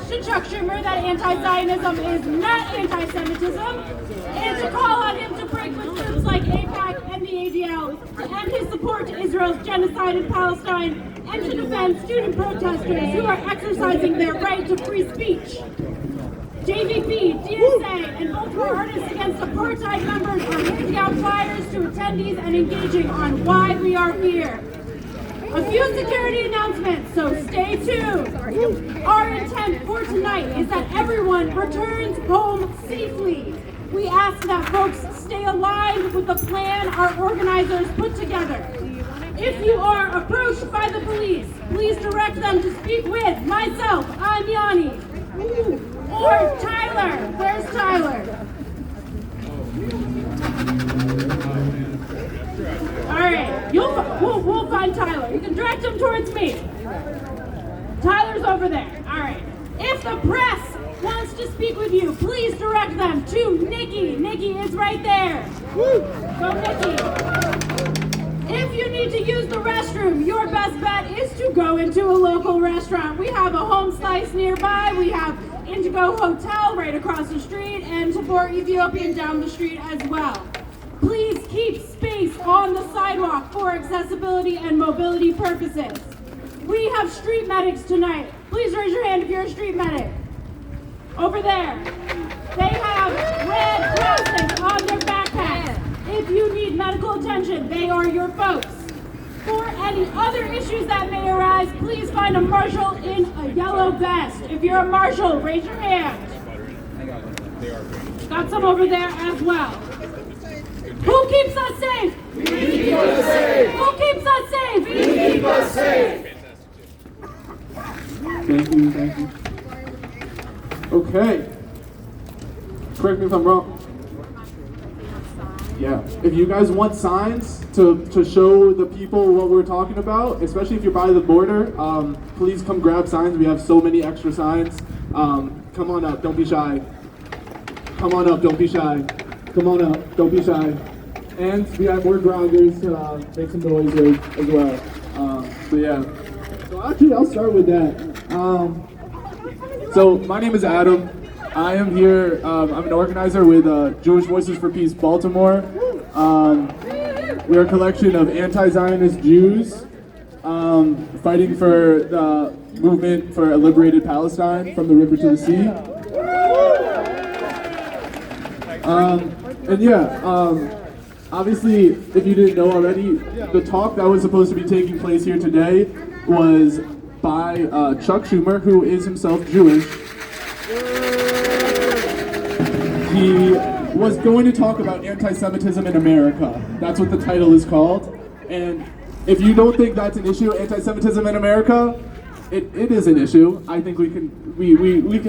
to Chuck Schumer that anti-Zionism is not anti-Semitism, and to call on him to break with groups like AIPAC and the ADL to end his support to Israel's genocide in Palestine and to defend student protesters who are exercising their right to free speech. JVP, DSA, and Baltimore Artists Against Apartheid members are handing out flyers to attendees and engaging on why we are here. A few security announcements, so stay tuned. Our intent for tonight is that everyone returns home safely. We ask that folks stay aligned with the plan our organizers put together. If you are approached by the police, please direct them to speak with myself, I'm Yanni, or Tyler. Where's Tyler? All right, we'll find Tyler. You can direct him towards me. Tyler's over there. All right. If the press wants to speak with you, please direct them to Nikki. Nikki is right there. Go, Nikki. If you need to use the restroom, your best bet is to go into a local restaurant. We have a Home Slice nearby. We have Indigo Hotel right across the street, and Tabor Ethiopian down the street as well. Please keep space on the sidewalk for accessibility and mobility purposes. We have street medics tonight. Please raise your hand if you're a street medic. Over there. They have red crosses on their backpacks. If you need medical attention, they are your folks. For any other issues that may arise, please find a marshal in a yellow vest. If you're a marshal, raise your hand. Got some over there as well. Who keeps us safe? We keep us safe. Who keeps us safe? We keep us safe. Thank you. Okay. Correct me if I'm wrong. Yeah. If you guys want signs to show the people what we're talking about, especially if you're by the border, please come grab signs. We have so many extra signs. Come on up. Don't be shy. Come on up. Don't be shy. Come on up. Don't be shy. And we have more grounders to make some noise as well. So yeah. So actually, I'll start with that. So my name is Adam. I am here. I'm an organizer with Jewish Voices for Peace Baltimore. We are a collection of anti-Zionist Jews fighting for the movement for a liberated Palestine from the river to the sea. And yeah, obviously, if you didn't know already, the talk that was supposed to be taking place here today was by Chuck Schumer, who is himself Jewish. He was going to talk about anti-Semitism in America. That's what the title is called. And if you don't think that's an issue, anti-Semitism in America, it is an issue. I think we can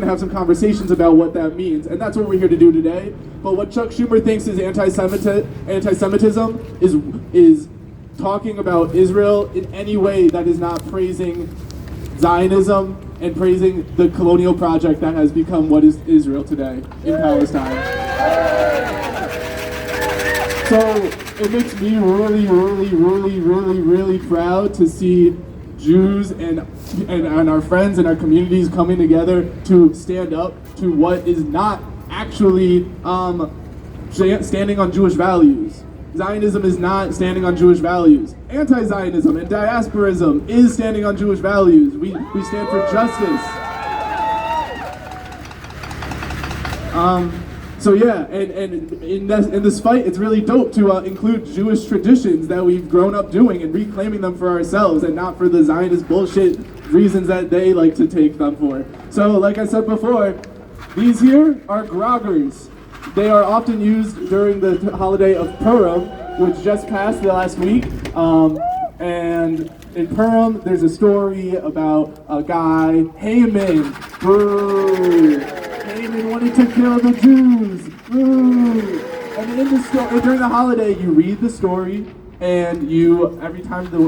have some conversations about what that means, and that's what we're here to do today. But what Chuck Schumer thinks is anti-Semitism is talking about Israel in any way that is not praising Zionism and praising the colonial project that has become what is Israel today in Palestine. So it makes me really proud to see Jews and our friends and our communities coming together to stand up to what is not actually standing on Jewish values. Zionism is not standing on Jewish values. Anti-Zionism and diasporism is standing on Jewish values. We stand for justice. So yeah, and in this fight, it's really dope to include Jewish traditions that we've grown up doing and reclaiming them for ourselves and not for the Zionist bullshit reasons that they like to take them for. So like I said before, these here are groggers. They are often used during the holiday of Purim, which just passed the last week. And in Purim, there's a story about a guy, Haman. Boo! Haman wanted to kill the Jews. Boo! And in the story, during the holiday, you read the story, and you, every time the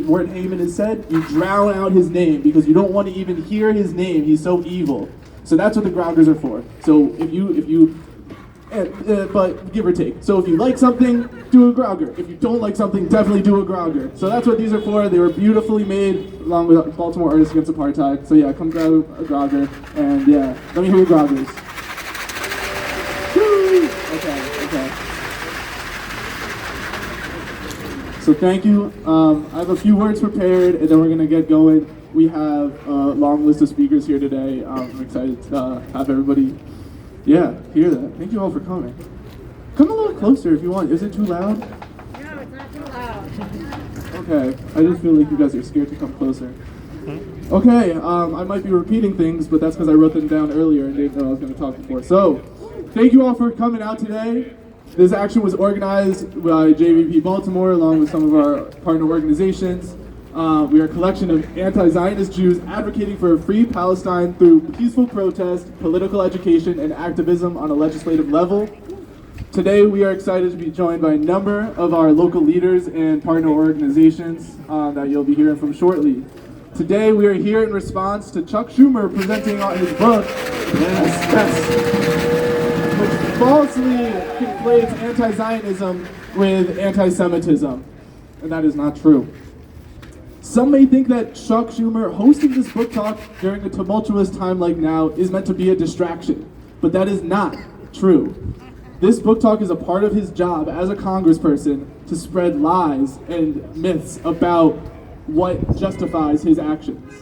word Haman is said, you drown out his name because you don't want to even hear his name. He's so evil. So that's what the grounders are for. So if you but give or take. So if you like something, do a grogger. If you don't like something, definitely do a grogger. So that's what these are for. They were beautifully made along with Baltimore Artists Against Apartheid. So yeah, come grab a grogger, and yeah, let me hear your groggers. Woo! Okay. So thank you. I have a few words prepared, and then we're gonna get going. We have a long list of speakers here today. I'm excited to have everybody, hear that. Thank you all for coming. Come a little closer if you want. Is it too loud? No, it's not too loud. Okay, I just feel like you guys are scared to come closer. Okay, I might be repeating things, but that's because I wrote them down earlier and didn't know I was going to talk before. So, thank you all for coming out today. This action was organized by JVP Baltimore along with some of our partner organizations. We are a collection of anti-Zionist Jews advocating for a free Palestine through peaceful protest, political education, and activism on a legislative level. Today, we are excited to be joined by a number of our local leaders and partner organizations that you'll be hearing from shortly. Today, we are here in response to Chuck Schumer presenting on his book, which falsely conflates anti-Zionism with anti-Semitism, and that is not true. Some may think that Chuck Schumer hosting this book talk during a tumultuous time like now is meant to be a distraction, but that is not true. This book talk is a part of his job as a congressperson to spread lies and myths about what justifies his actions.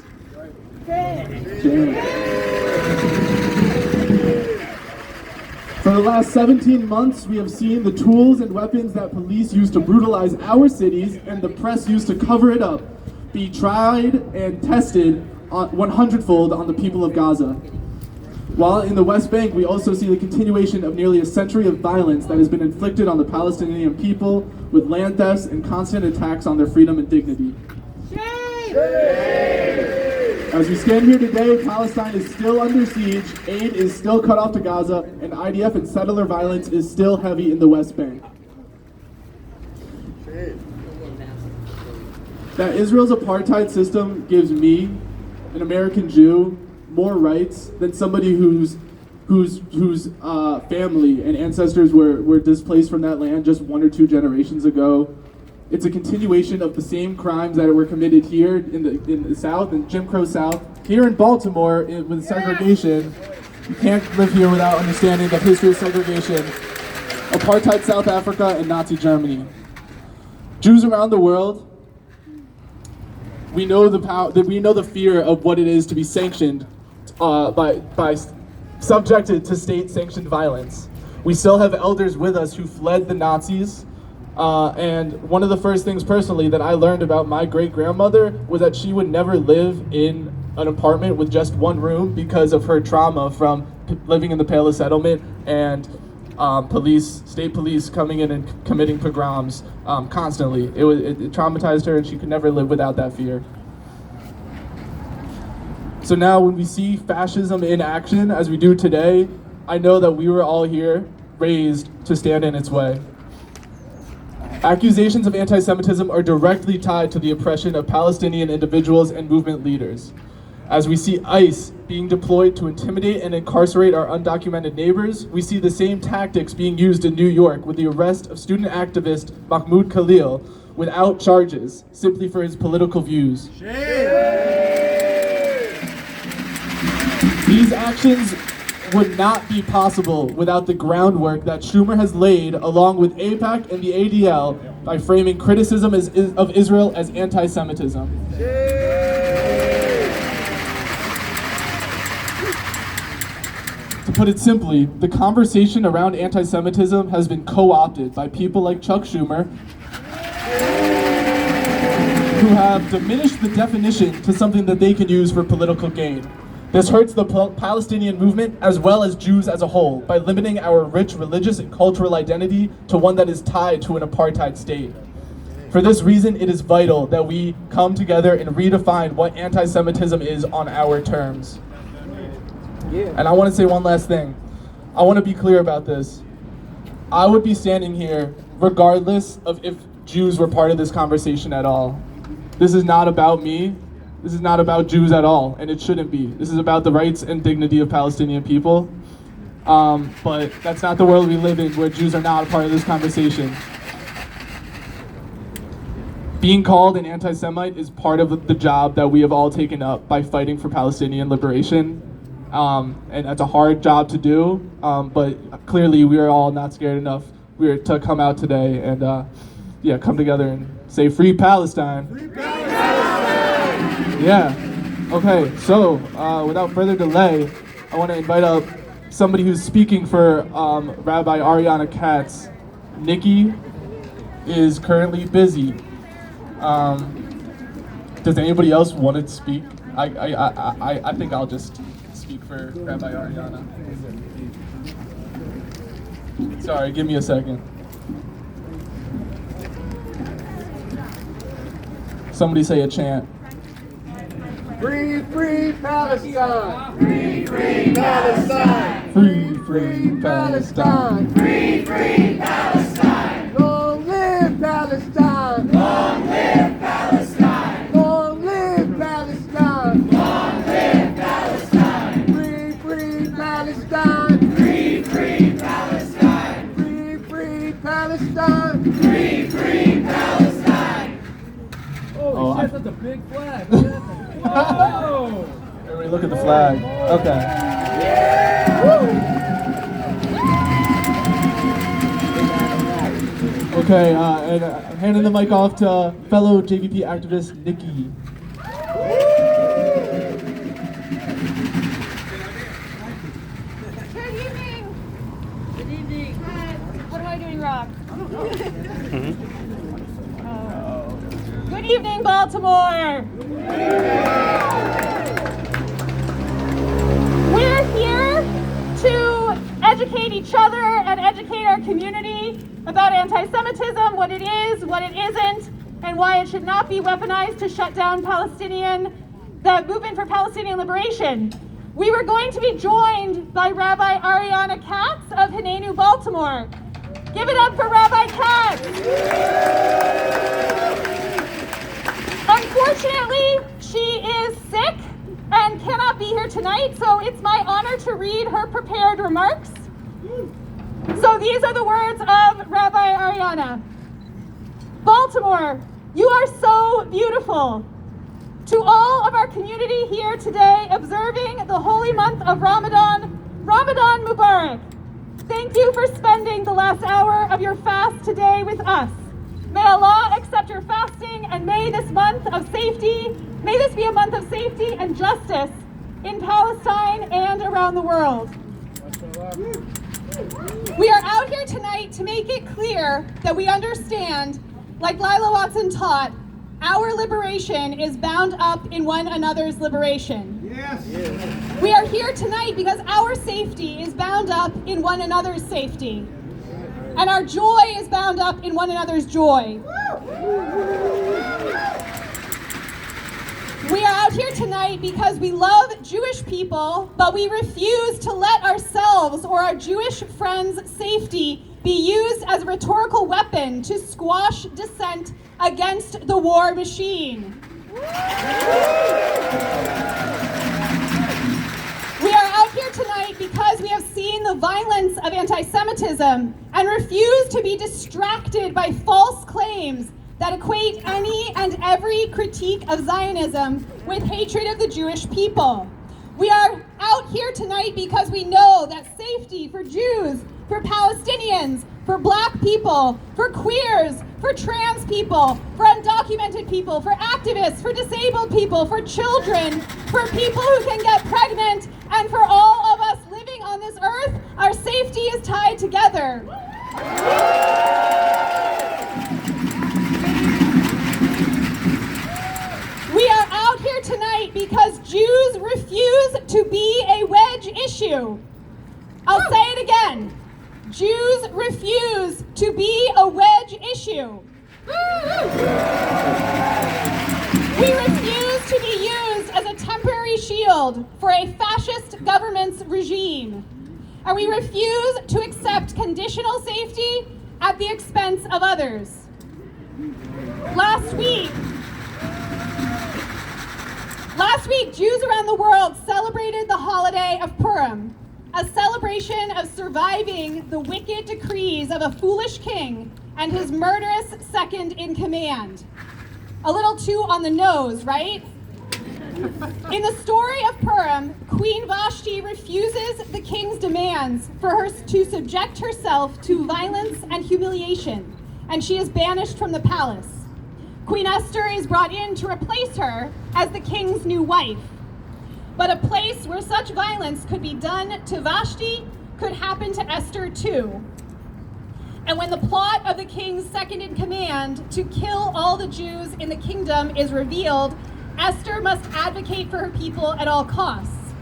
For the last 17 months, we have seen the tools and weapons that police use to brutalize our cities and the press used to cover it up be tried and tested 100-fold on the people of Gaza. While in the West Bank, we also see the continuation of nearly a century of violence that has been inflicted on the Palestinian people with land thefts and constant attacks on their freedom and dignity. As we stand here today, Palestine is still under siege, aid is still cut off to Gaza, and IDF and settler violence is still heavy in the West Bank. That Israel's apartheid system gives me, an American Jew, more rights than somebody whose family and ancestors were displaced from that land just 1 or 2 generations ago. It's a continuation of the same crimes that were committed here in the South, in Jim Crow South. Here in Baltimore, with segregation, you can't live here without understanding the history of segregation, apartheid South Africa, and Nazi Germany. Jews around the world, we know the fear of what it is to be sanctioned by subjected to state-sanctioned violence. We still have elders with us who fled the Nazis, and one of the first things personally that I learned about my great-grandmother was that she would never live in an apartment with just one room because of her trauma from living in the Pale settlement and state police coming in and committing pogroms constantly. It traumatized her, and she could never live without that fear. So now when we see fascism in action, as we do today, I know that we were all here raised to stand in its way. Accusations of anti-Semitism are directly tied to the oppression of Palestinian individuals and movement leaders. As we see ICE being deployed to intimidate and incarcerate our undocumented neighbors, we see the same tactics being used in New York with the arrest of student activist Mahmoud Khalil without charges, simply for his political views. These actions would not be possible without the groundwork that Schumer has laid along with AIPAC and the ADL by framing criticism of Israel as anti-Semitism. To put it simply, the conversation around anti-Semitism has been co-opted by people like Chuck Schumer, who have diminished the definition to something that they can use for political gain. This hurts the Palestinian movement as well as Jews as a whole by limiting our rich religious and cultural identity to one that is tied to an apartheid state. For this reason, it is vital that we come together and redefine what anti-Semitism is on our terms. And I want to say one last thing. I want to be clear about this. I would be standing here regardless of if Jews were part of this conversation at all. This is not about me. This is not about Jews at all, and it shouldn't be. This is about the rights and dignity of Palestinian people. But that's not the world we live in, where Jews are not a part of this conversation. Being called an anti-Semite is part of the job that we have all taken up by fighting for Palestinian liberation. And that's a hard job to do, but clearly we are all not scared enough to come out today and come together and say free Palestine. Free Palestine! Yeah. Okay, so without further delay, I want to invite up somebody who's speaking for Rabbi Ariana Katz. Nikki is currently busy. Does anybody else want to speak? I think I'll just speak for Rabbi Ariana. Sorry, give me a second. Somebody say a chant. Free, free Palestine! Free, free Palestine! Free, free Palestine! Free, free Palestine! Long live Palestine! Long live Palestine! Long live Palestine! Long live Palestine! Free, free Palestine! Free, free Palestine! Free, free Palestine! Free, free Palestine! Holy shit, that's a big flag. Whoa! Everybody look at the flag. Okay. Okay, and handing the mic off to fellow JVP activist Nikki. Good evening. Good evening. What am I doing wrong? Good evening, Baltimore. We're here to educate each other and educate our community about anti-Semitism, what it is, what it isn't, and why it should not be weaponized to shut down the movement for Palestinian liberation. We were going to be joined by Rabbi Ariana Katz of Hinenu, Baltimore. Give it up for Rabbi Katz. Unfortunately, she is sick and cannot be here tonight, so it's my honor to read her prepared remarks. So these are the words of Rabbi Ariana. Baltimore, you are so beautiful. To all of our community here today observing the holy month of Ramadan, Ramadan Mubarak. Thank you for spending the last hour of your fast today with us. May Allah accept your fasting, and may this be a month of safety and justice in Palestine and around the world. We are out here tonight to make it clear that we understand, like Lila Watson taught, our liberation is bound up in one another's liberation. Yes! We are here tonight because our safety is bound up in one another's safety. And our joy is bound up in one another's joy. We are out here tonight because we love Jewish people, but we refuse to let ourselves or our Jewish friends' safety be used as a rhetorical weapon to squash dissent against the war machine. We are out here tonight because we have seen the violence of anti-Semitism and refuse to be distracted by false claims that equate any and every critique of Zionism with hatred of the Jewish people. We are out here tonight because we know that safety for Jews, for Palestinians, for Black people, for queers, for trans people, for undocumented people, for activists, for disabled people, for children, for people who can get pregnant, and for all of us living on this earth, our safety is tied together. We are out here tonight because Jews refuse to be a wedge issue. I'll say it again. Jews refuse to be a wedge issue. We refuse to be used as a temporary shield for a fascist government's regime. And we refuse to accept conditional safety at the expense of others. Last week, Jews around the world celebrated the holiday of Purim, a celebration of surviving the wicked decrees of a foolish king and his murderous second in command. A little too on the nose, right? In the story of Purim, Queen Vashti refuses the king's demands for her to subject herself to violence and humiliation, and she is banished from the palace. Queen Esther is brought in to replace her as the king's new wife. But a place where such violence could be done to Vashti could happen to Esther too. And when the plot of the king's second in command to kill all the Jews in the kingdom is revealed, Esther must advocate for her people at all costs.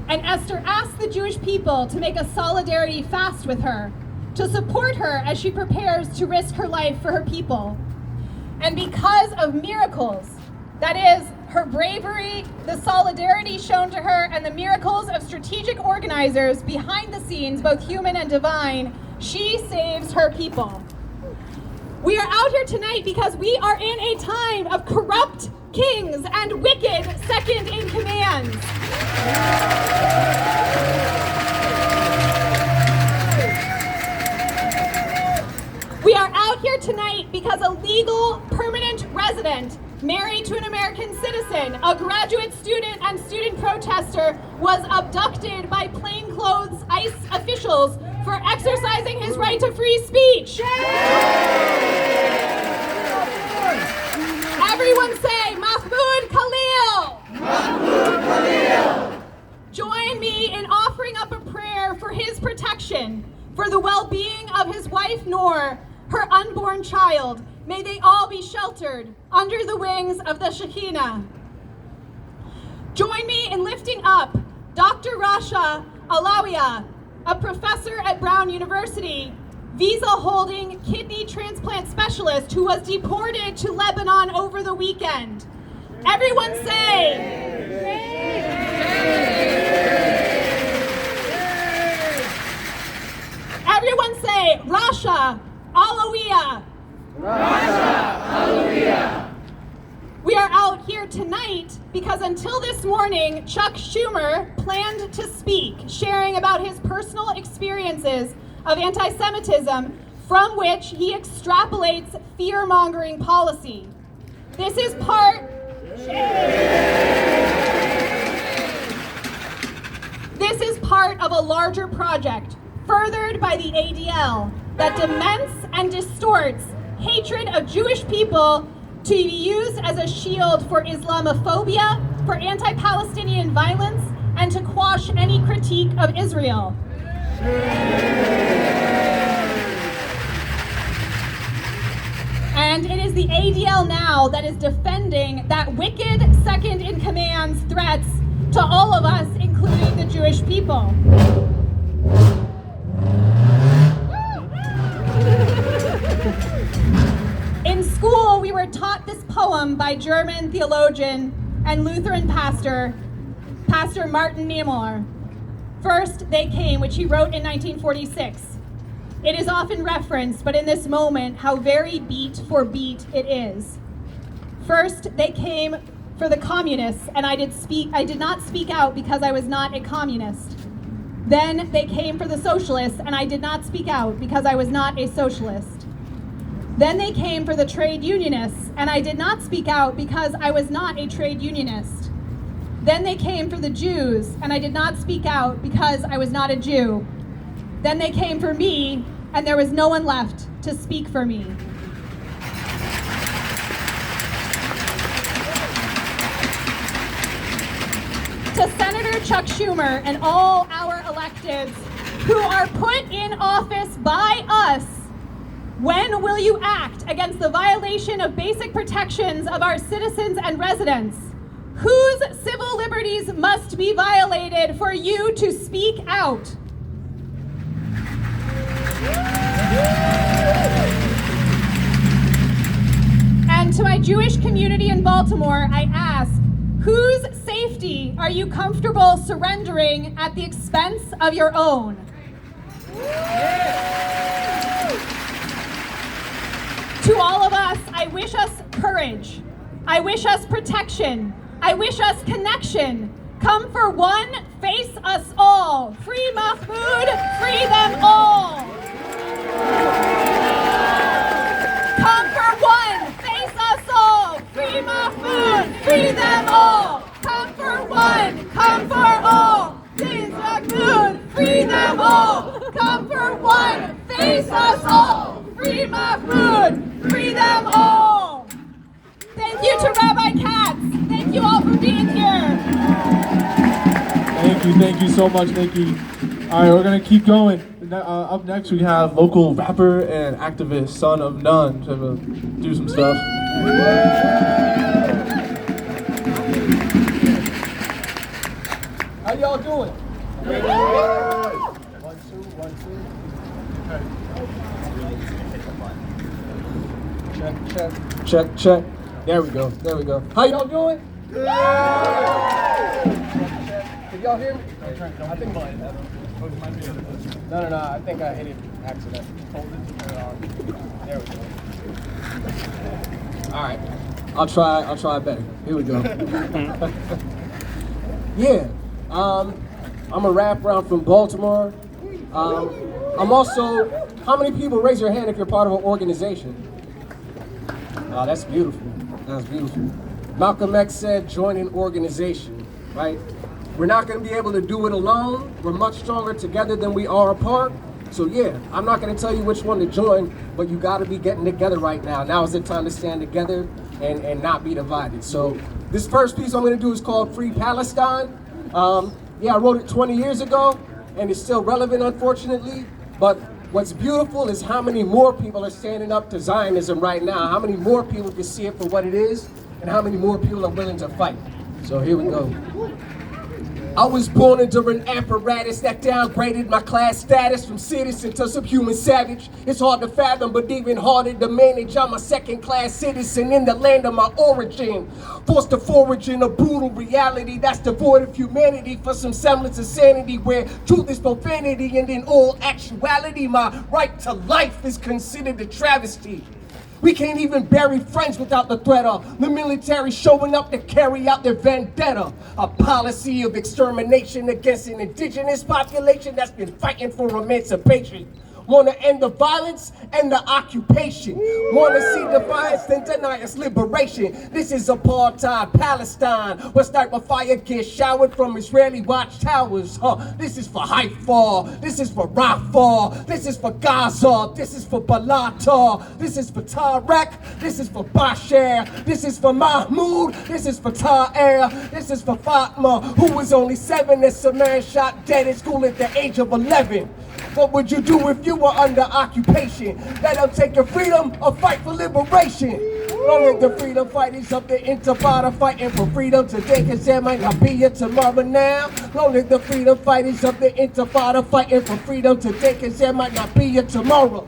And Esther asks the Jewish people to make a solidarity fast with her, to support her as she prepares to risk her life for her people. And because of miracles, that is, her bravery, the solidarity shown to her, and the miracles of strategic organizers behind the scenes, both human and divine, she saves her people. We are out here tonight because we are in a time of corrupt kings and wicked second in commands. We are out here tonight because a legal permanent resident married to an American citizen, a graduate student and student protester, was abducted by plainclothes ICE officials for exercising his right to free speech. Everyone say, Mahmoud Khalil! Mahmoud Khalil! Join me in offering up a prayer for his protection, for the well-being of his wife Noor, her unborn child. May they all be sheltered under the wings of the Shekinah. Join me in lifting up Dr. Rasha Alawiya, a professor at Brown University, visa-holding kidney transplant specialist who was deported to Lebanon over the weekend. Everyone say, everyone say, Rasha Alawiya. Rasha Alawiya. We are out here tonight because until this morning, Chuck Schumer planned to speak, sharing about his personal experiences of anti-Semitism, from which he extrapolates fear-mongering policy. This is part of a larger project, furthered by the ADL, that dements and distorts hatred of Jewish people to be used as a shield for Islamophobia, for anti-Palestinian violence, and to quash any critique of Israel. And it is the ADL now that is defending that wicked second in command's threats to all of us, including the Jewish people. In school, we were taught this poem by German theologian and Lutheran pastor Martin Niemöller. First They Came, which he wrote in 1946. It is often referenced, but in this moment, how very beat for beat it is. First, they came for the communists, and I did not speak out because I was not a communist. Then they came for the socialists, and I did not speak out because I was not a socialist. Then they came for the trade unionists, and I did not speak out because I was not a trade unionist. Then they came for the Jews, and I did not speak out because I was not a Jew. Then they came for me, and there was no one left to speak for me. To Senator Chuck Schumer and all our electeds who are put in office by us, when will you act against the violation of basic protections of our citizens and residents? Whose civil liberties must be violated for you to speak out? And to my Jewish community in Baltimore, I ask, whose safety are you comfortable surrendering at the expense of your own? To all of us, I wish us courage. I wish us protection. I wish us connection. Come for one, face us all. Free Mahmoud, free them all. Come for one, face us all. Free Mahmoud, free them all. Come for one, come for all. Please Mahmoud, free them all. Come for one, face us all. Free Mahmoud, free them all. Thank you to Rabbi Katz. Thank you all for being here. Thank you so much, Nikki. All right, we're gonna keep going. Up next, we have local rapper and activist, Son of None, to do some stuff. How y'all doing? One, two, 1, 2. Check. There we go. How y'all doing? Can y'all hear me? I think No, I think I hit it accidentally. There we go. All right. I'll try better. Here we go. Yeah. I'm a rapper. I'm from Baltimore. I'm also, how many people, raise your hand if you're part of an organization? Oh, that's beautiful. Malcolm X said, join an organization, right? We're not going to be able to do it alone. We're much stronger together than we are apart. So yeah, I'm not going to tell you which one to join, but you got to be getting together right now. Now is the time to stand together and not be divided. So this first piece I'm going to do is called Free Palestine. Yeah, I wrote it 20 years ago, and it's still relevant, unfortunately. But what's beautiful is how many more people are standing up to Zionism right now, how many more people can see it for what it is, and how many more people are willing to fight. So here we go. I was born under an apparatus that downgraded my class status from citizen to subhuman savage. It's hard to fathom, but even harder to manage. I'm a second-class citizen in the land of my origin. Forced to forage in a brutal reality that's devoid of humanity for some semblance of sanity, where truth is profanity and in all actuality my right to life is considered a travesty. We can't even bury friends without the threat of the military showing up to carry out their vendetta. A policy of extermination against an indigenous population that's been fighting for emancipation. Want to end the violence and the occupation. Want to see defiance, then deny us liberation. This is apartheid Palestine, where sniper fire gets showered from Israeli watchtowers. This is for Haifa, this is for Rafah, this is for Gaza, this is for Balata, this is for Tarek, this is for Bashar, this is for Mahmoud, this is for Ta'er, this is for Fatma, who was only 7 as a man shot dead in school at the age of 11. What would you do if you were under occupation? Let them take your freedom or fight for liberation. Long as the freedom fighters of the Intifada fighting for freedom today, cause there might not be a tomorrow now. Long as the freedom fighters of the Intifada fighting for freedom today, cause there might not be a tomorrow.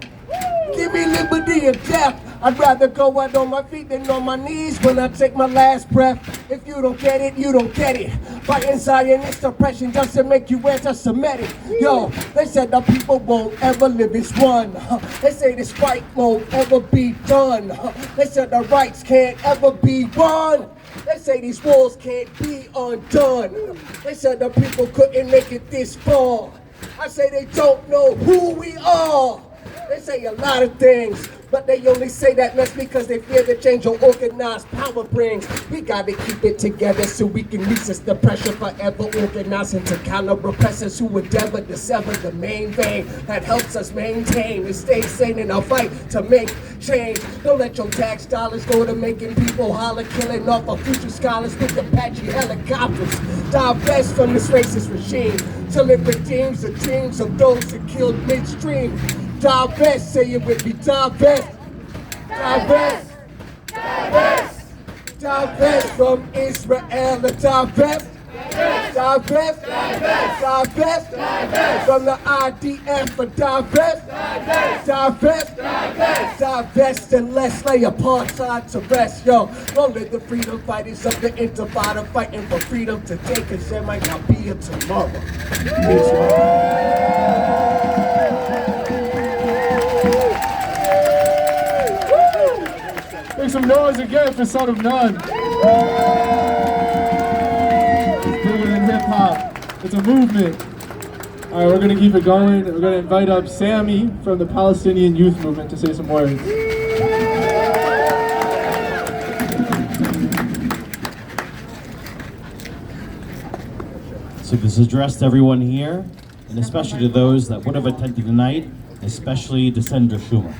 Give me liberty or death. I'd rather go out on my feet than on my knees when I take my last breath. If you don't get it, you don't get it. Fighting Zionist oppression doesn't make you anti-Semitic. Yo, they said the people won't ever live as one. They say this fight won't ever be done. They said the rights can't ever be won. They say these walls can't be undone. They said the people couldn't make it this far. I say they don't know who we are. They say a lot of things, but they only say that mess because they fear the change or organized power brings. We gotta keep it together so we can resist the pressure, forever organizing to counter repressors who endeavor to sever the main vein that helps us maintain and stay sane in our fight to make change. Don't let your tax dollars go to making people holler, killing off our future scholars with Apache helicopters. Divest from this racist regime till it redeems the dreams of those who killed midstream. Divest, say it with me, divest. Divest. Divest. Divest from Israel and divest. Divest. Divest. From the IDF for divest. Divest. Divest and let's lay apartheid to rest, yo. Long live the freedom fighters of the Intifada fighting for freedom today, cause there might not be a tomorrow. Peace, Make some noise again for Son of None. Bigger than It's a movement. All right, we're going to keep it going. We're going to invite up Sammy from the Palestinian Youth Movement to say some words. So this is addressed to everyone here, and especially to those that would have attended tonight, especially to Senator Schumer.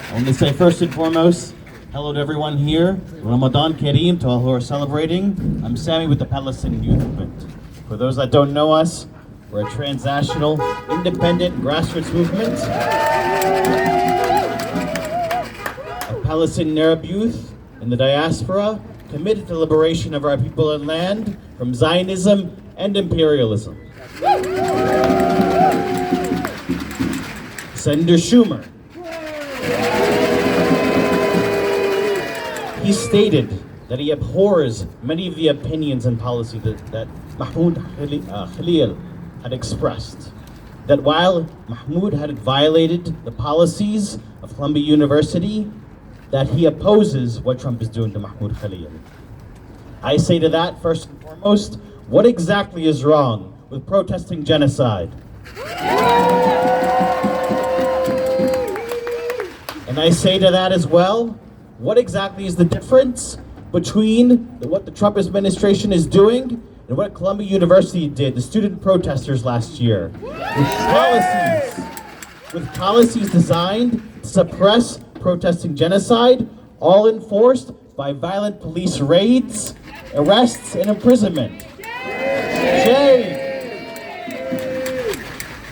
I want to say first and foremost, hello to everyone here. Ramadan Kareem to all who are celebrating. I'm Sammy with the Palestinian Youth Movement. For those that don't know us, we're a transnational, independent grassroots movement of Palestinian Arab youth in the diaspora, committed to the liberation of our people and land from Zionism and imperialism. Senator Schumer, he stated that he abhors many of the opinions and policies that Mahmoud Khalil had expressed. That while Mahmoud had violated the policies of Columbia University, that he opposes what Trump is doing to Mahmoud Khalil. I say to that, first and foremost, what exactly is wrong with protesting genocide? And I say to that as well, what exactly is the difference between what the Trump administration is doing and what Columbia University did, the student protesters last year, with policies designed to suppress protesting genocide, all enforced by violent police raids, arrests, and imprisonment. Shame!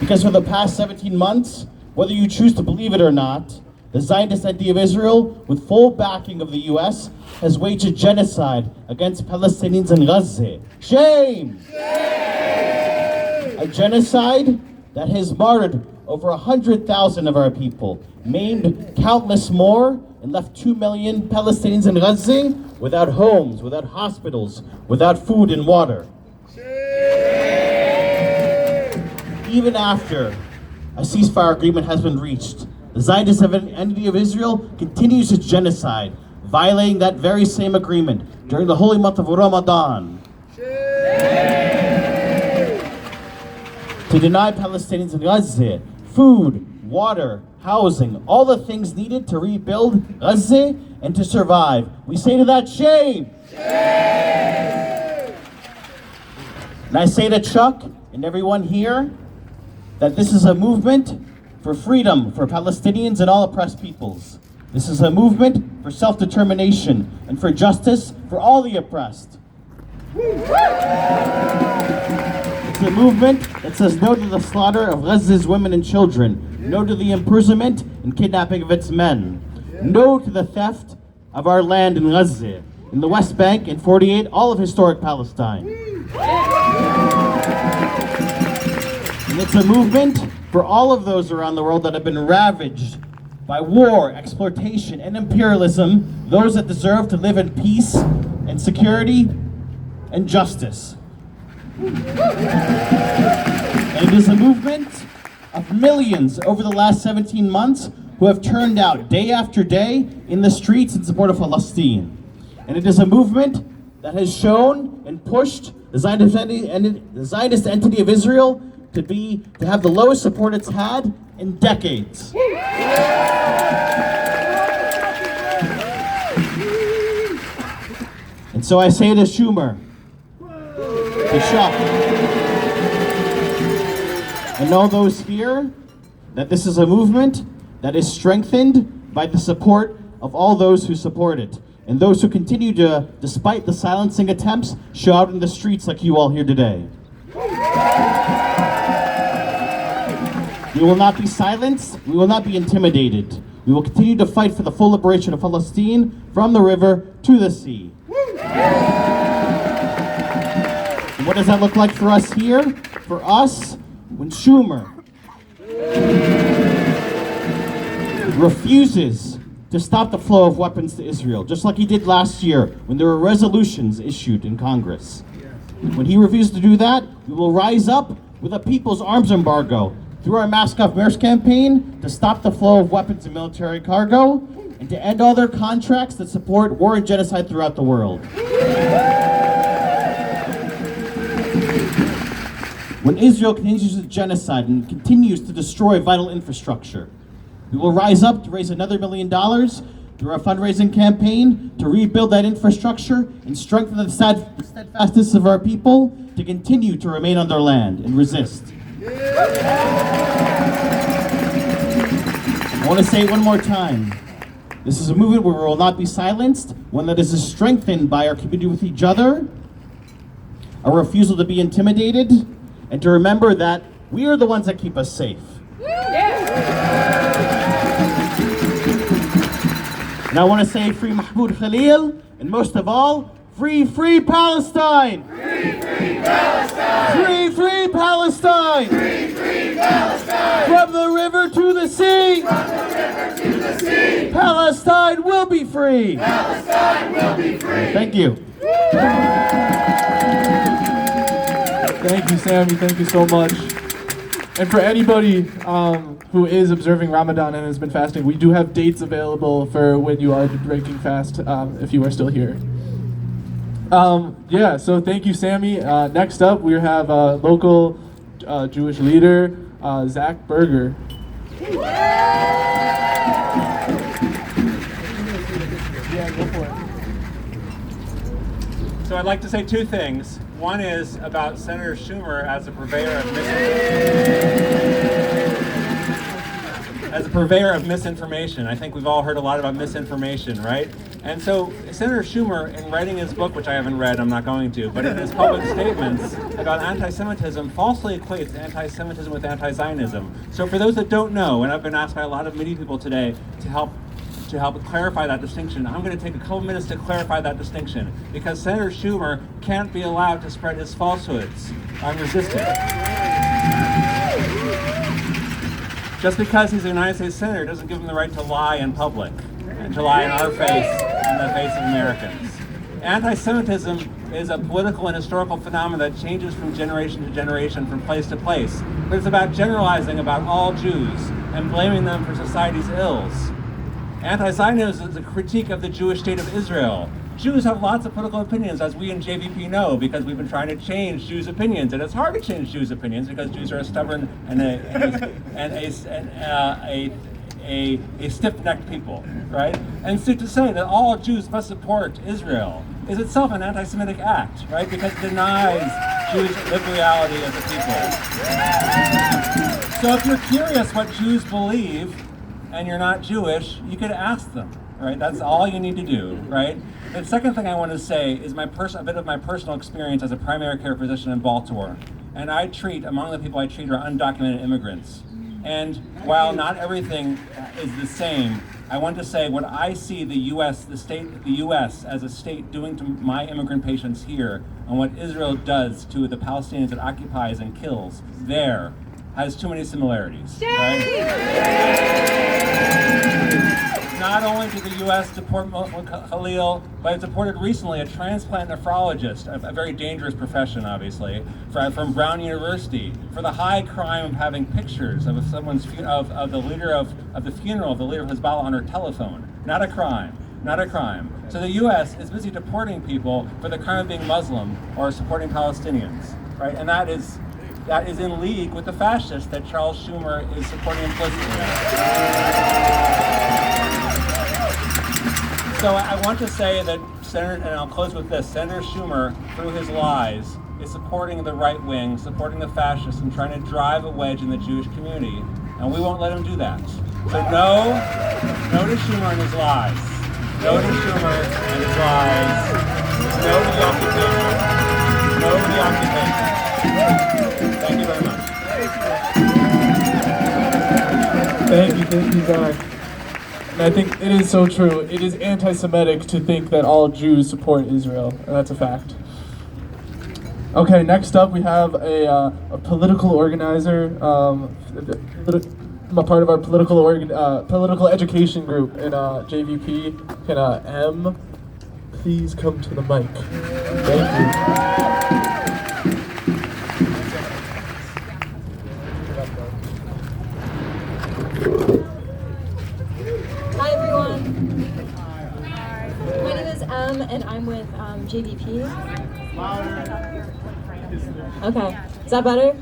Because for the past 17 months, whether you choose to believe it or not, the Zionist entity of Israel, with full backing of the US, has waged a genocide against Palestinians in Gaza. Shame! Shame! A genocide that has martyred over 100,000 of our people, maimed countless more, and left 2 million Palestinians in Gaza without homes, without hospitals, without food and water. Even after a ceasefire agreement has been reached, the Zionist entity of Israel continues its genocide, violating that very same agreement during the holy month of Ramadan. To deny Palestinians in Gaza food, water, housing, all the things needed to rebuild Gaza and to survive. We say to that, shame! Shame! And I say to Chuck and everyone here that this is a movement for freedom for Palestinians and all oppressed peoples. This is a movement for self-determination and for justice for all the oppressed. It's a movement that says no to the slaughter of Gaza's women and children, no to the imprisonment and kidnapping of its men, no to the theft of our land in Gaza, in the West Bank, in 48, all of historic Palestine. And it's a movement for all of those around the world that have been ravaged by war, exploitation, and imperialism, those that deserve to live in peace and security and justice. And it is a movement of millions over the last 17 months who have turned out day after day in the streets in support of Palestine. And it is a movement that has shown and pushed the Zionist entity of Israel to have the lowest support it's had in decades. And so I say to Schumer, to Chuch, and all those here, that this is a movement that is strengthened by the support of all those who support it, and those who continue to, despite the silencing attempts, show out in the streets like you all here today. We will not be silenced, we will not be intimidated. We will continue to fight for the full liberation of Palestine from the river to the sea. And what does that look like for us here? For us, when Schumer refuses to stop the flow of weapons to Israel, just like he did last year when there were resolutions issued in Congress. When he refuses to do that, we will rise up with a people's arms embargo through our Mask Off Mares campaign to stop the flow of weapons and military cargo, and to end all their contracts that support war and genocide throughout the world. When Israel continues with genocide and continues to destroy vital infrastructure, we will rise up to raise another $1 million through our fundraising campaign to rebuild that infrastructure and strengthen the steadfastness of our people to continue to remain on their land and resist. I want to say it one more time. This is a movement where we will not be silenced, one that is strengthened by our community with each other, our refusal to be intimidated, and to remember that we are the ones that keep us safe. And I want to say free Mahmoud Khalil, and most of all, free Palestine! Free Palestine! Free Palestine! Free Palestine! From the river to the sea! From the river to the sea! Palestine will be free! Palestine will be free! Thank you. Thank you, Sammy. Thank you so much. And for anybody who is observing Ramadan and has been fasting, we do have dates available for when you are breaking fast if you are still here. Yeah, so thank you, Sammy. Next up, we have local Jewish leader, Zach Berger. Yeah, go for it. So I'd like to say two things. One is about Senator Schumer as a purveyor of misinformation. I think we've all heard a lot about misinformation, right? And so Senator Schumer, in writing his book, which I haven't read, I'm not going to, but in his public statements about anti-Semitism, falsely equates anti-Semitism with anti-Zionism. So for those that don't know, and I've been asked by a lot of media people today to help clarify that distinction, I'm going to take a couple minutes to clarify that distinction, because Senator Schumer can't be allowed to spread his falsehoods unresisted. Just because he's a United States Senator doesn't give him the right to lie in public, and to lie in our face, in the face of Americans. Anti-Semitism is a political and historical phenomenon that changes from generation to generation, from place to place. But it's about generalizing about all Jews and blaming them for society's ills. Anti-Zionism is a critique of the Jewish state of Israel. Jews have lots of political opinions, as we in JVP know, because we've been trying to change Jews' opinions, and it's hard to change Jews' opinions because Jews are a stubborn and a stiff-necked people, right? And so to say that all Jews must support Israel is itself an anti-Semitic act, right? Because it denies Jewish lived reality as a people. So if you're curious what Jews believe, and you're not Jewish, you could ask them, right? That's all you need to do, right? The second thing I want to say is a bit of my personal experience as a primary care physician in Baltimore. And among the people I treat are undocumented immigrants. And while not everything is the same, I want to say what I see the U.S. as a state doing to my immigrant patients here, and what Israel does to the Palestinians it occupies and kills there, has too many similarities. Right? Not only did the U.S. deport Khalil, but it deported recently a transplant nephrologist, a very dangerous profession, obviously, from Brown University, for the high crime of having pictures of the leader of the funeral of the leader of Hezbollah on her telephone. Not a crime. Not a crime. So the U.S. is busy deporting people for the crime of being Muslim or supporting Palestinians, right? And that is in league with the fascists that Charles Schumer is supporting implicitly. So I want to say that and I'll close with this, Senator Schumer, through his lies, is supporting the right wing, supporting the fascists, and trying to drive a wedge in the Jewish community. And we won't let him do that. So no to Schumer and his lies. No to Schumer and his lies. No to the occupation. No to the occupation. Thank you very much. Thank you, Zach. And I think it is so true. It is anti-Semitic to think that all Jews support Israel, and that's a fact. Okay, next up we have a political organizer, a part of our political education group in JVP. Can M please come to the mic? Thank you. Hi everyone. and I'm with JVP. Okay, is that better?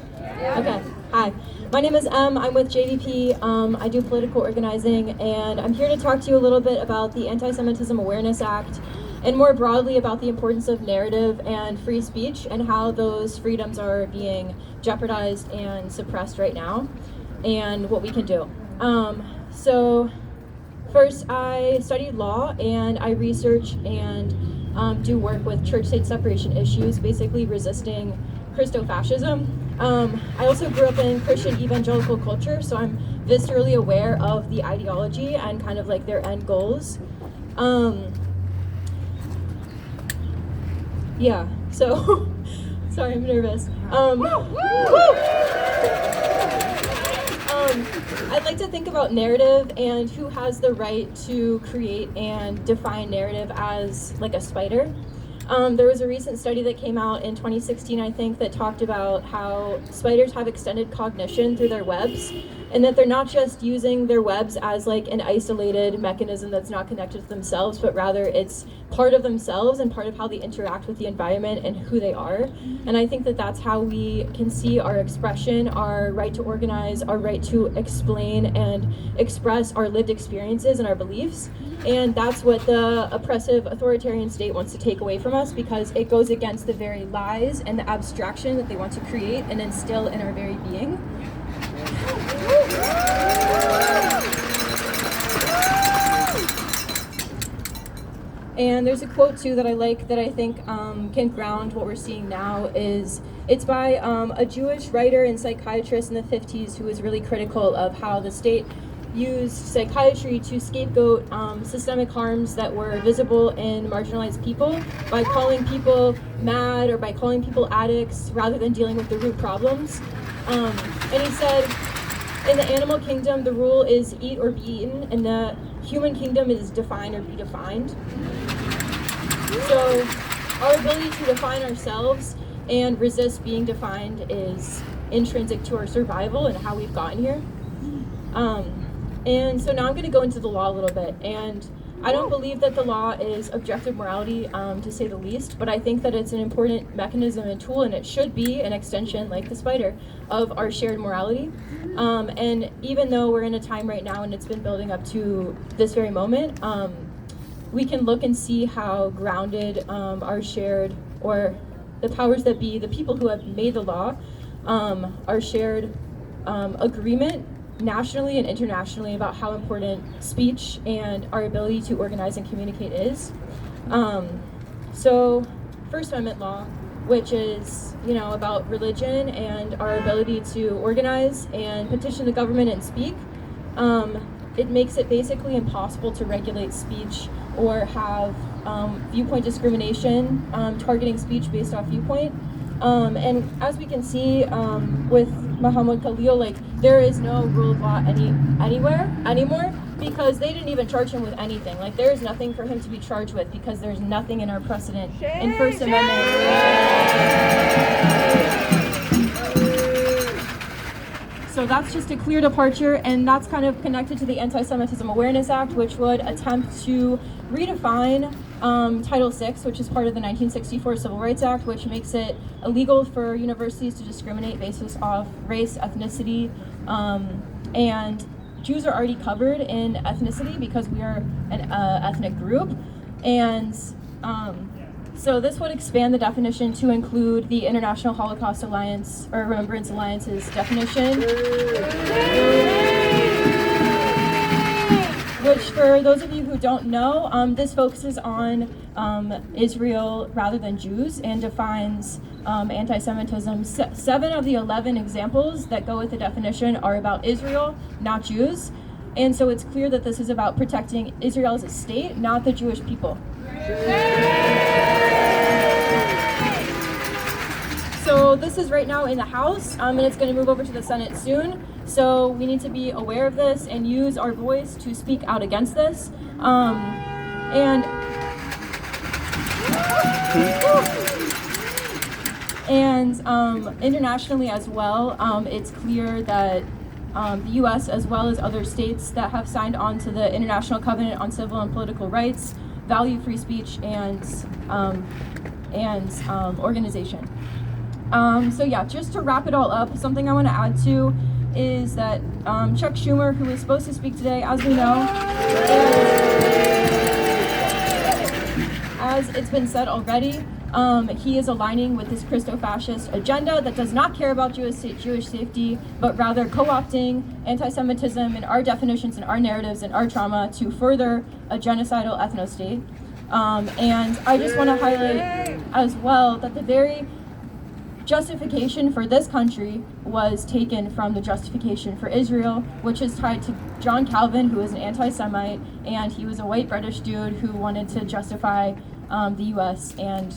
Okay, hi. My name is I'm with JVP. I do political organizing, and I'm here to talk to you a little bit about the Anti-Semitism Awareness Act, and more broadly about the importance of narrative and free speech and how those freedoms are being jeopardized and suppressed right now, and what we can do. So first, I studied law, and I research and do work with church-state separation issues, basically resisting Christofascism. I also grew up in Christian evangelical culture, so I'm viscerally aware of the ideology and kind of like their end goals. Yeah, so, sorry, I'm nervous. I'd like to think about narrative and who has the right to create and define narrative as like a spider. There was a recent study that came out in 2016, I think, that talked about how spiders have extended cognition through their webs, and that they're not just using their webs as like an isolated mechanism that's not connected to themselves, but rather it's part of themselves and part of how they interact with the environment and who they are. And I think that that's how we can see our expression, our right to organize, our right to explain and express our lived experiences and our beliefs. And that's what the oppressive authoritarian state wants to take away from us, because it goes against the very lies and the abstraction that they want to create and instill in our very being. And there's a quote too that I like that I think can ground what we're seeing now. It's by a Jewish writer and psychiatrist in the 50s who was really critical of how the state used psychiatry to scapegoat systemic harms that were visible in marginalized people by calling people mad or by calling people addicts rather than dealing with the root problems. And he said, in the animal kingdom, the rule is eat or be eaten. In the human kingdom, it is define or be defined. So our ability to define ourselves and resist being defined is intrinsic to our survival and how we've gotten here. And so now I'm going to go into the law a little bit. And I don't believe that the law is objective morality, to say the least, but I think that it's an important mechanism and tool, and it should be an extension, like the spider, of our shared morality. And even though we're in a time right now and it's been building up to this very moment, we can look and see how grounded our shared, or the powers that be, the people who have made the law, our shared agreement nationally and internationally about how important speech and our ability to organize and communicate is. So First Amendment law, which is, about religion and our ability to organize and petition the government and speak, it makes it basically impossible to regulate speech or have viewpoint discrimination targeting speech based off viewpoint. And as we can see with Muhammad Khalil, there is no rule of law anywhere anymore, because they didn't even charge him with anything. There is nothing for him to be charged with, because there's nothing in our precedent in First Amendment. So that's just a clear departure, and that's kind of connected to the Anti-Semitism Awareness Act, which would attempt to redefine Title VI, which is part of the 1964 Civil Rights Act, which makes it illegal for universities to discriminate based off race, ethnicity, and Jews are already covered in ethnicity because we are an ethnic group. And so this would expand the definition to include the International Holocaust Alliance, or Remembrance Alliance's definition, which, for those of you who don't know, this focuses on Israel rather than Jews and defines anti-Semitism. 7 of the 11 examples that go with the definition are about Israel, not Jews. And so it's clear that this is about protecting Israel as a state, not the Jewish people. So this is right now in the House, and it's going to move over to the Senate soon. So we need to be aware of this and use our voice to speak out against this. And internationally as well, it's clear that the U.S. as well as other states that have signed on to the International Covenant on Civil and Political Rights value free speech and organization. So yeah, just to wrap it all up, something I want to add to is that Chuck Schumer, who is supposed to speak today, as we know, as it's been said already, he is aligning with this Christo-fascist agenda that does not care about Jewish safety, but rather co-opting anti-Semitism and our definitions and our narratives and our trauma to further a genocidal ethno-state. And I just want to highlight as well that the very justification for this country was taken from the justification for Israel, which is tied to John Calvin, who is an anti-Semite, and he was a white British dude who wanted to justify the US, and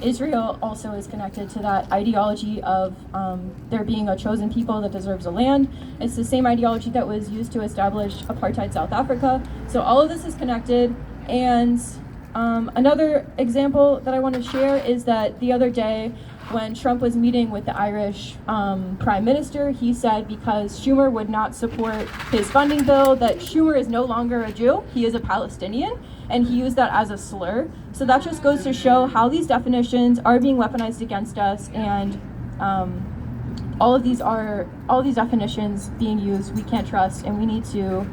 Israel also is connected to that ideology of there being a chosen people that deserves a land. It's the same ideology that was used to establish apartheid South Africa. So all of this is connected. And another example that I want to share is that the other day when Trump was meeting with the Irish Prime Minister, he said because Schumer would not support his funding bill, that Schumer is no longer a Jew, he is a Palestinian, and he used that as a slur. So that just goes to show how these definitions are being weaponized against us, and all of these definitions being used we can't trust, and we need to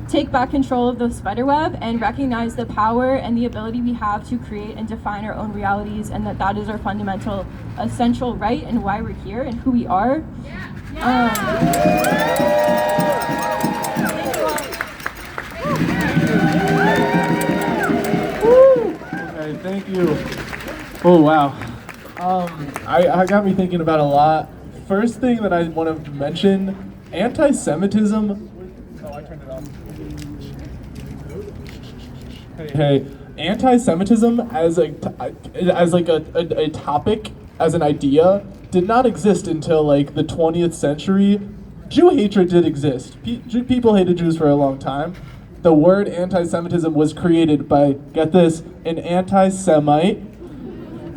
take back control of the spiderweb and recognize the power and the ability we have to create and define our own realities, and that is our fundamental, essential right and why we're here and who we are. Okay, thank you. Oh, wow. I got me thinking about a lot. First thing that I want to mention, anti-Semitism. Oh, I turned it off. Hey, anti-Semitism as a topic, as an idea, did not exist until like the 20th century. Jew hatred did exist. People hated Jews for a long time. The word anti-Semitism was created by, get this, an anti-Semite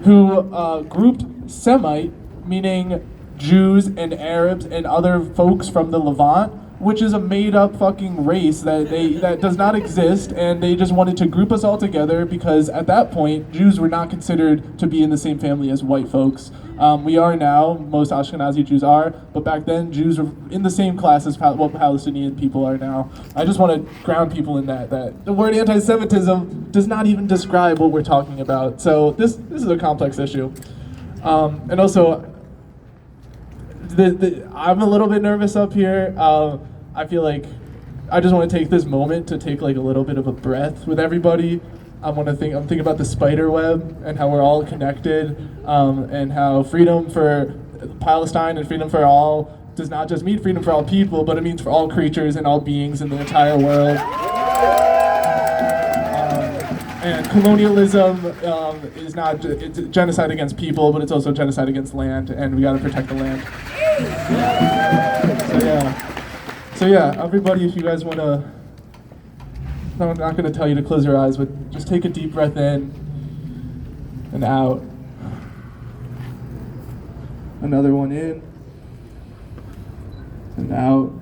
who grouped Semite, meaning Jews and Arabs and other folks from the Levant, which is a made-up fucking race that does not exist, and they just wanted to group us all together because at that point, Jews were not considered to be in the same family as white folks. We are now, most Ashkenazi Jews are, but back then, Jews were in the same class as what Palestinian people are now. I just want to ground people in that the word anti-Semitism does not even describe what we're talking about. So this is a complex issue. And also, I'm a little bit nervous up here. I feel like I just want to take this moment to take like a little bit of a breath with everybody. I'm thinking about the spider web and how we're all connected, and how freedom for Palestine and freedom for all does not just mean freedom for all people, but it means for all creatures and all beings in the entire world. And colonialism is not, it's genocide against people, but it's also genocide against land, and we gotta protect the land. So yeah, everybody, if you guys wanna, I'm not gonna tell you to close your eyes, but just take a deep breath in and out. Another one in and out.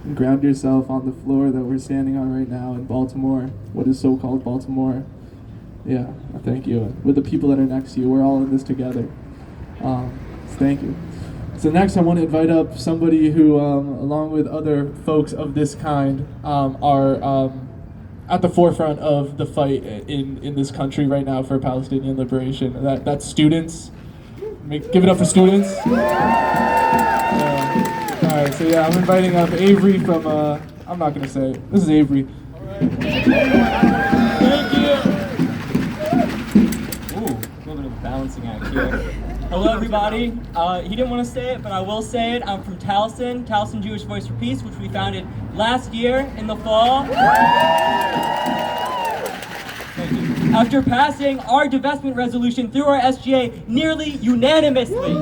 And ground yourself on the floor that we're standing on right now in Baltimore, what is so-called Baltimore. Yeah, thank you. With the people that are next to you, we're all in this together. Thank you. So next I want to invite up somebody who, along with other folks of this kind, are at the forefront of the fight in this country right now for Palestinian liberation. That's students. Give it up for students. Alright, so yeah, I'm inviting up Avery from, I'm not gonna say it. This is Avery. Thank you! Ooh, a little bit of a balancing act here. Hello everybody. He didn't want to say it, but I will say it. I'm from Towson Jewish Voice for Peace, which we founded last year in the fall. Thank you. After passing our divestment resolution through our SGA nearly unanimously.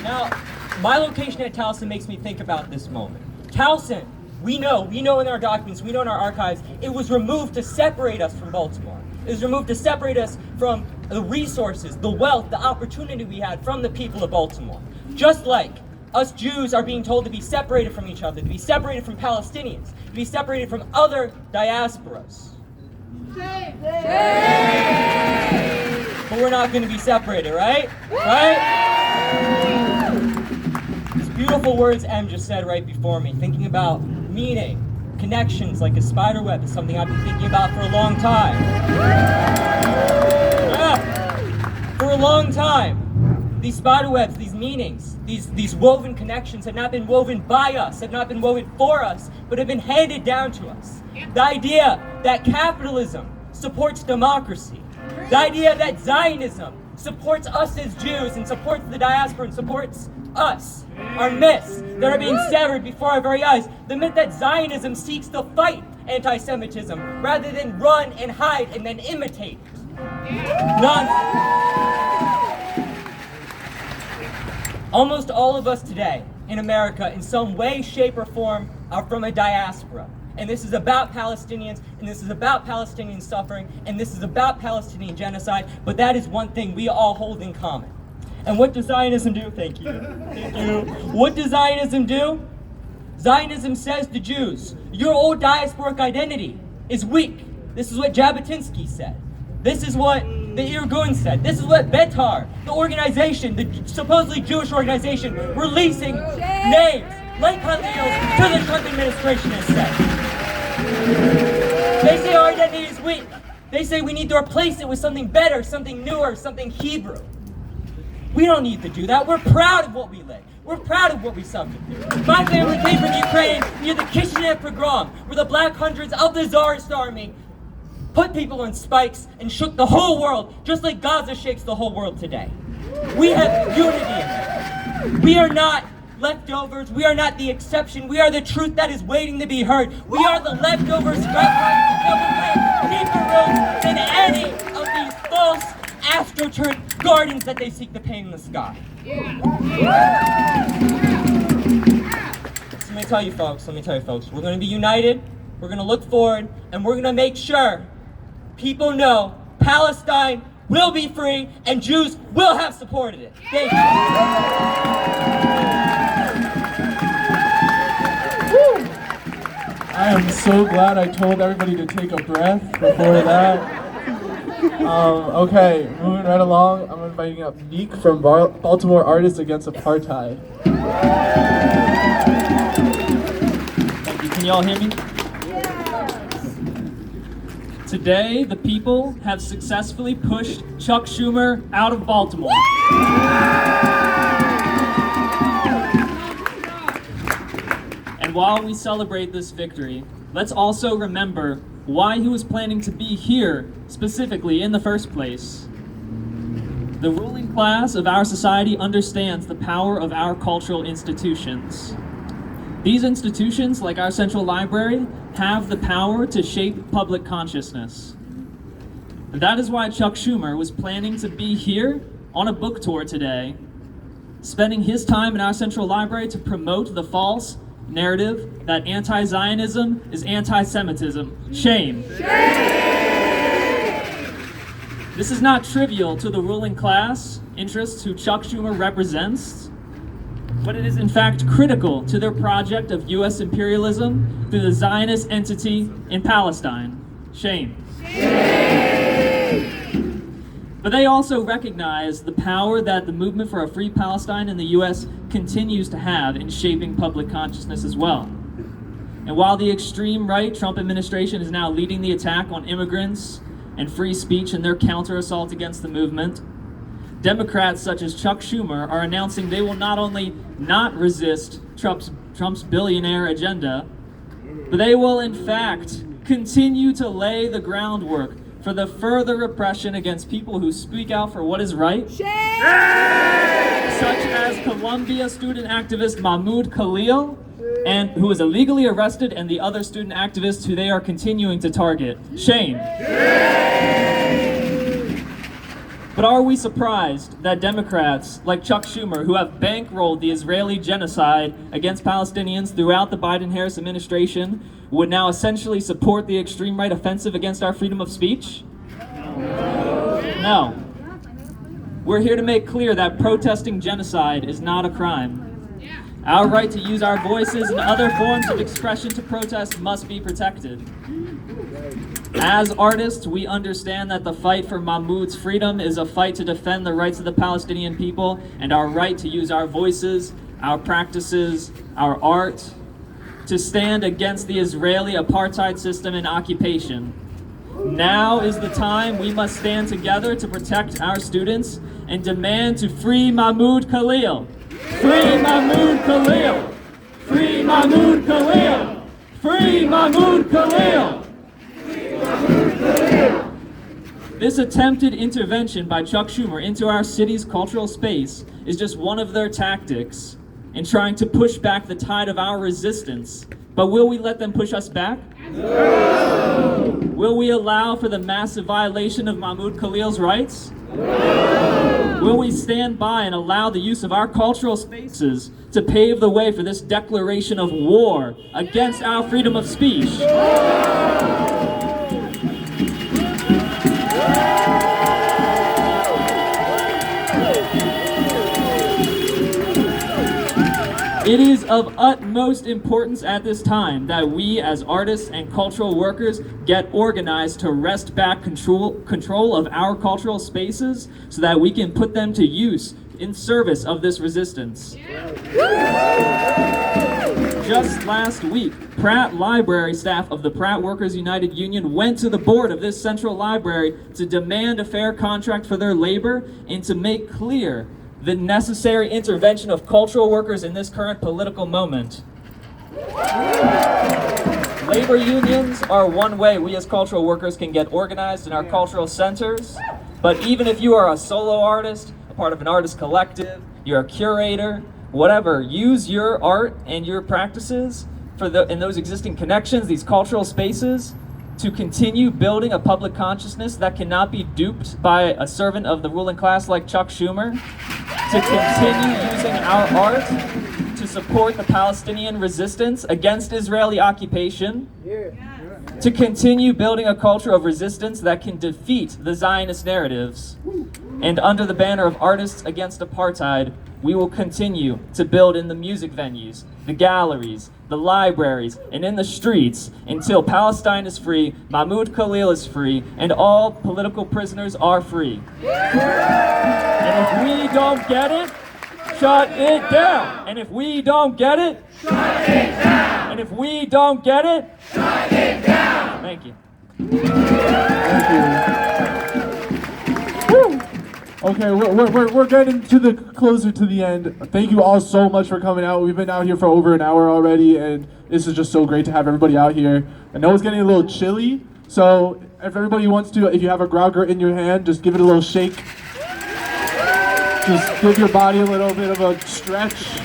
Now, my location at Towson makes me think about this moment. Towson, we know in our documents, we know in our archives, it was removed to separate us from Baltimore. It was removed to separate us from the resources, the wealth, the opportunity we had from the people of Baltimore. Just like us Jews are being told to be separated from each other, to be separated from Palestinians, to be separated from other diasporas. But we're not going to be separated, right? Right? These beautiful words Em just said right before me, thinking about meaning, connections like a spider web is something I've been thinking about for a long time. For a long time. These spider webs, these meanings, these woven connections have not been woven by us, have not been woven for us, but have been handed down to us. The idea that capitalism supports democracy, the idea that Zionism supports us as Jews and supports the diaspora and supports us, are myths that are being severed before our very eyes. The myth that Zionism seeks to fight anti-Semitism rather than run and hide and then imitate. Nonsense. Almost all of us today in America, in some way, shape, or form, are from a diaspora. And this is about Palestinians, and this is about Palestinian suffering, and this is about Palestinian genocide, but that is one thing we all hold in common. And what does Zionism do? Thank you. Thank you. What does Zionism do? Zionism says to Jews, your old diasporic identity is weak. This is what Jabotinsky said. This is what the Irgun said. This is what Betar, the organization, the supposedly Jewish organization, releasing names like Khalil's to the Trump administration has said. They say our identity is weak. They say we need to replace it with something better, something newer, something Hebrew. We don't need to do that. We're proud of what we live. We're proud of what we suffered through. My family came from Ukraine near the Kishinev pogrom, where the Black Hundreds of the Tsarist army put people on spikes and shook the whole world, just like Gaza shakes the whole world today. We have unity in that. We are not leftovers. We are not the exception. We are the truth that is waiting to be heard. We are the leftovers that will play deeper roots than any of these false astroturf gardens that they seek to paint in the sky. So let me tell you folks, we're going to be united, we're going to look forward, and we're going to make sure people know Palestine will be free and Jews will have supported it. Thank you. I am so glad I told everybody to take a breath before that. Okay, moving right along, I'm inviting up Enoch from Baltimore Artists Against Apartheid. Thank you. Can you all hear me? Today, the people have successfully pushed Chuck Schumer out of Baltimore. And while we celebrate this victory, let's also remember why he was planning to be here specifically in the first place. The ruling class of our society understands the power of our cultural institutions. These institutions, like our Central Library, have the power to shape public consciousness. And that is why Chuck Schumer was planning to be here on a book tour today, spending his time in our Central Library to promote the false narrative that anti-Zionism is anti-Semitism. Shame. This is not trivial to the ruling class interests who Chuck Schumer represents, but it is in fact critical to their project of U.S. imperialism through the Zionist entity in Palestine. Shame. But they also recognize the power that the movement for a free Palestine in the U.S. continues to have in shaping public consciousness as well. And while the extreme right Trump administration is now leading the attack on immigrants and free speech in their counter-assault against the movement, Democrats such as Chuck Schumer are announcing they will not only not resist Trump's billionaire agenda, but they will in fact continue to lay the groundwork for the further repression against people who speak out for what is right, such as Columbia student activist Mahmoud Khalil, and who is illegally arrested, and the other student activists who they are continuing to target. Shame. But are we surprised that Democrats like Chuck Schumer, who have bankrolled the Israeli genocide against Palestinians throughout the Biden-Harris administration, would now essentially support the extreme right offensive against our freedom of speech? No. We're here to make clear that protesting genocide is not a crime. Our right to use our voices and other forms of expression to protest must be protected. As artists, we understand that the fight for Mahmoud's freedom is a fight to defend the rights of the Palestinian people and our right to use our voices, our practices, our art, to stand against the Israeli apartheid system and occupation. Now is the time we must stand together to protect our students and demand to free Mahmoud Khalil. Free Mahmoud Khalil! Free Mahmoud Khalil! Free Mahmoud Khalil! This attempted intervention by Chuck Schumer into our city's cultural space is just one of their tactics in trying to push back the tide of our resistance. But will we let them push us back? No! Will we allow for the massive violation of Mahmoud Khalil's rights? No! Will we stand by and allow the use of our cultural spaces to pave the way for this declaration of war against our freedom of speech? It is of utmost importance at this time that we as artists and cultural workers get organized to wrest back control of our cultural spaces so that we can put them to use in service of this resistance. Just last week, Pratt Library staff of the Pratt Workers United Union went to the board of this central library to demand a fair contract for their labor and to make clear the necessary intervention of cultural workers in this current political moment. Labor unions are one way we as cultural workers can get organized in our cultural centers, but even if you are a solo artist, a part of an artist collective, you're a curator, whatever, use your art and your practices in those existing connections, these cultural spaces, to continue building a public consciousness that cannot be duped by a servant of the ruling class like Chuck Schumer, to continue using our art to support the Palestinian resistance against Israeli occupation, to continue building a culture of resistance that can defeat the Zionist narratives. And under the banner of Artists Against Apartheid, we will continue to build in the music venues, the galleries, the libraries, and in the streets until Palestine is free, Mahmoud Khalil is free, and all political prisoners are free. And if we don't get it, shut it down. And if we don't get it, shut it down. And if we don't get it, shut it down. Thank you. Thank you. Woo. Okay, we're getting to the closer to the end. Thank you all so much for coming out. We've been out here for over an hour already, and this is just so great to have everybody out here. I know it's getting a little chilly, so if everybody wants to, if you have a grogger in your hand, just give it a little shake. Just give your body a little bit of a stretch.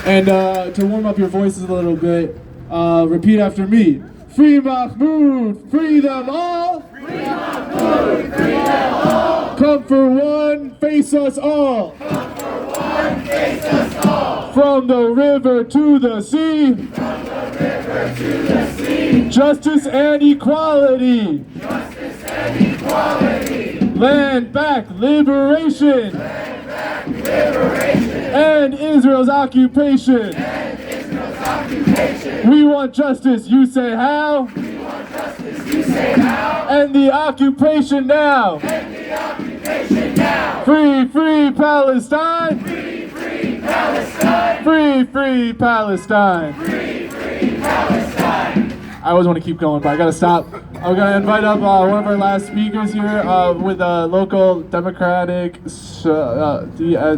And to warm up your voices a little bit, repeat after me. Free Mahmoud, free them all. Free Mahmoud, free them all. Come for one, face us all. Come for one, face us all. From the river to the sea. From the river to the sea. Justice and equality. Justice and equality. Land back liberation. Land back liberation. And Israel's occupation. And Israel's occupation. We want justice, you say how? We want justice, you say how? And the occupation now. And the occupation now. Free, free Palestine. Free, free Palestine. Free, free Palestine. Free, free Palestine. I always want to keep going, but I gotta stop. I'm gonna invite up one of our last speakers here with local Democratic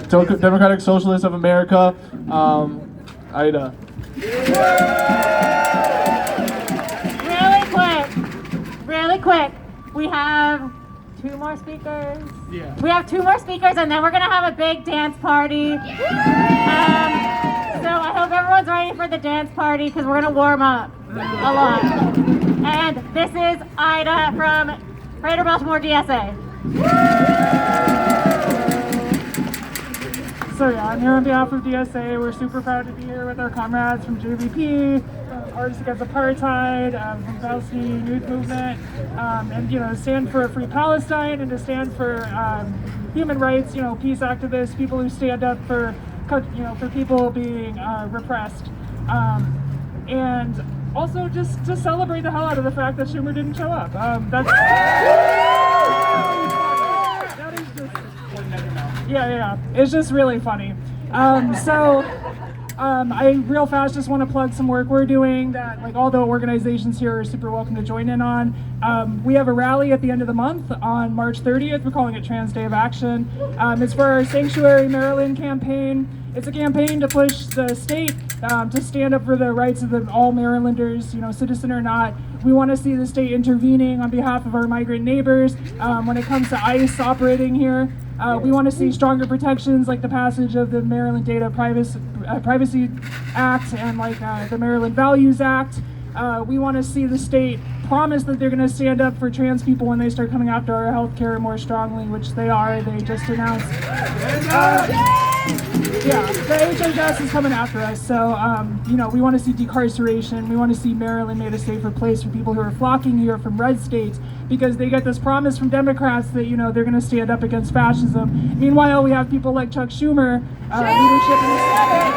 Democratic Socialists of America, Ida. Really quick. We have two more speakers. Yeah. We have two more speakers, and then we're gonna have a big dance party. So I hope everyone's ready for the dance party because we're gonna warm up a lot. And this is Ida from Greater Baltimore DSA. So yeah, I'm here on behalf of DSA. We're super proud to be here with our comrades from JVP, Artists Against Apartheid, from Palestinian Youth Movement, and to stand for a free Palestine and to stand for human rights, peace activists, people who stand up for for people being repressed, and also just to celebrate the hell out of the fact that Schumer didn't show up. That is just, yeah, it's just really funny. I real fast just want to plug some work we're doing that like all the organizations here are super welcome to join in on. We have a rally at the end of the month on March 30th. We're calling it Trans Day of Action. It's for our Sanctuary Maryland campaign. It's a campaign to push the state to stand up for the rights of all Marylanders, citizen or not. We want to see the state intervening on behalf of our migrant neighbors when it comes to ICE operating here. We want to see stronger protections like the passage of the Maryland Data Privacy Act and the Maryland Values Act. We want to see the state promise that they're going to stand up for trans people when they start coming after our health care more strongly, which they are. They just announced. The HHS is coming after us. So, we want to see decarceration. We want to see Maryland made a safer place for people who are flocking here from red states because they get this promise from Democrats that, they're going to stand up against fascism. Meanwhile, we have people like Chuck Schumer, leadership in the Senate.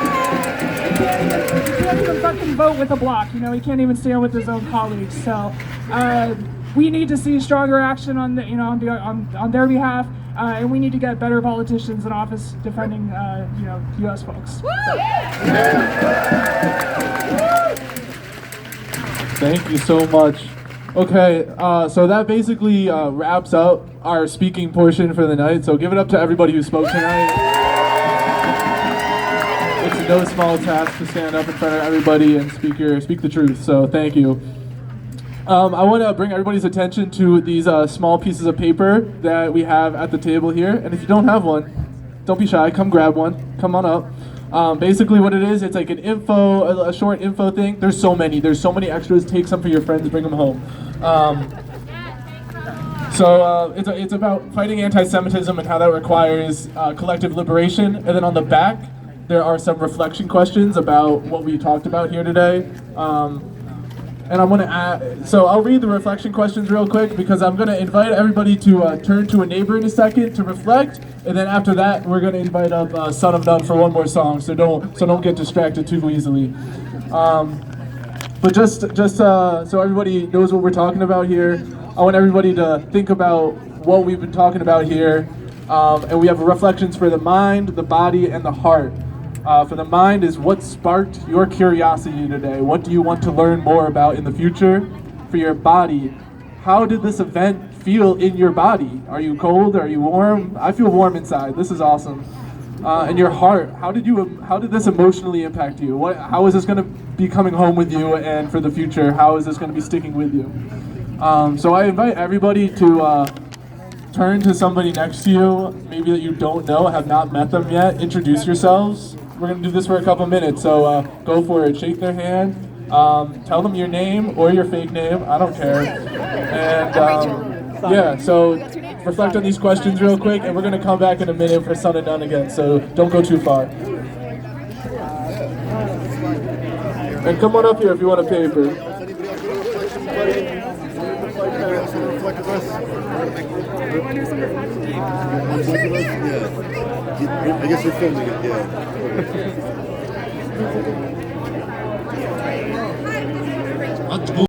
He can't even fucking vote with a block. He can't even stand with his own colleagues. So, we need to see stronger action on their behalf. And we need to get better politicians in office defending, U.S. folks. Thank you so much. Okay, so that basically wraps up our speaking portion for the night. So give it up to everybody who spoke tonight. It's no small task to stand up in front of everybody and speak the truth. So thank you. I want to bring everybody's attention to these small pieces of paper that we have at the table here. And if you don't have one, don't be shy. Come grab one. Come on up. Basically what it is, it's like a short info thing. There's so many extras. Take some for your friends, bring them home. It's about fighting anti-Semitism and how that requires collective liberation. And then on the back, there are some reflection questions about what we talked about here today. And I'm going to add, so I'll read the reflection questions real quick because I'm going to invite everybody to turn to a neighbor in a second to reflect, and then after that we're going to invite up Son of None for one more song. So don't get distracted too easily. But just so everybody knows what we're talking about here, I want everybody to think about what we've been talking about here, and we have reflections for the mind, the body, and the heart. For the mind is what sparked your curiosity today. What do you want to learn more about in the future? For your body, how did this event feel in your body? Are you cold? Are you warm? I feel warm inside. This is awesome. And your heart, how did this emotionally impact you? How is this going to be coming home with you, and for the future, how is this going to be sticking with you? So I invite everybody to turn to somebody next to you, maybe that you don't know, have not met them yet. Introduce yourselves. We're going to do this for a couple minutes, so go for it. Shake their hand. Tell them your name or your fake name. I don't care. And so reflect on these questions real quick, and we're going to come back in a minute for Son of None again, so don't go too far. And come on up here if you want a paper. I guess we're filming it, yeah.